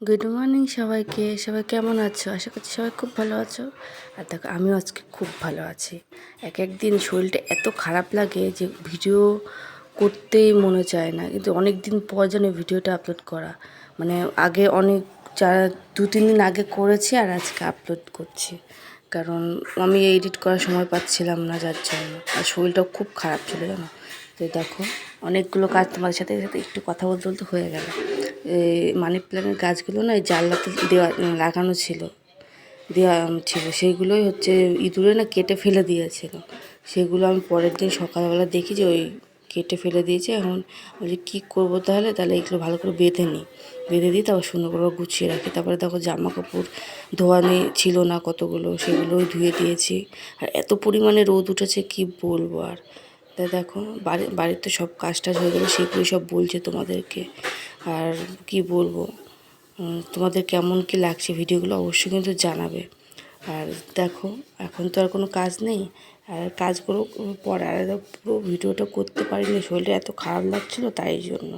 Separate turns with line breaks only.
Good morning সবাইকে। সবাই কেমন আছো? আশা করছি সবাই খুব ভালো আছো। আর দেখো আমিও আজকে খুব ভালো আছি। একদিন শরীরটা এত খারাপ লাগে যে ভিডিও করতেই মনে চায় না, কিন্তু অনেক দিন পর যেন ভিডিওটা আপলোড করা, মানে আগে অনেক 2-3 দিন আগে করেছি আর আজকে আপলোড করছি, কারণ আমি এডিট করার সময় পাচ্ছিলাম না, যার জন্য। আর শরীরটাও খুব খারাপ ছিল জানো। তো দেখো অনেকগুলো কাজ তোমাদের সাথে সাথে একটু কথা বলতে বলতে হয়ে গেল। এই মানি প্ল্যান্টের গাছগুলো না এই জানলাতে দেওয়া লাগানো ছিল, সেইগুলোই হচ্ছে ইঁদুরে না কেটে ফেলে দিয়েছিল। সেগুলো আমি পরের দিন সকালবেলা দেখি যে ওই কেটে ফেলে দিয়েছে। এখন বলি কী করবো, তাহলে এগুলো ভালো করে বেঁধে দিই, তারপর সুন্দর করে গুছিয়ে রাখি। তারপরে দেখো জামা কাপড় ধোয়ানি ছিল না কতগুলো, সেগুলোই ধুয়ে দিয়েছি। আর এত পরিমাণে রোদ উঠেছে কি বলবো আর। তাই দেখো বাড়িতে সব কাজ টাজ হয়ে গেলে সেগুলোই সব বলছে তোমাদেরকে। আর কি বলবো, তোমাদের কেমন কি লাগছে ভিডিওগুলো অবশ্যই কিন্তু জানাবে। আর দেখো এখন তো আর কোনো কাজ নেই, আর কাজগুলো পরে আর পুরো ভিডিওটা করতে পারিনি, শরীরটা এত খারাপ লাগছিলো তাই জন্য।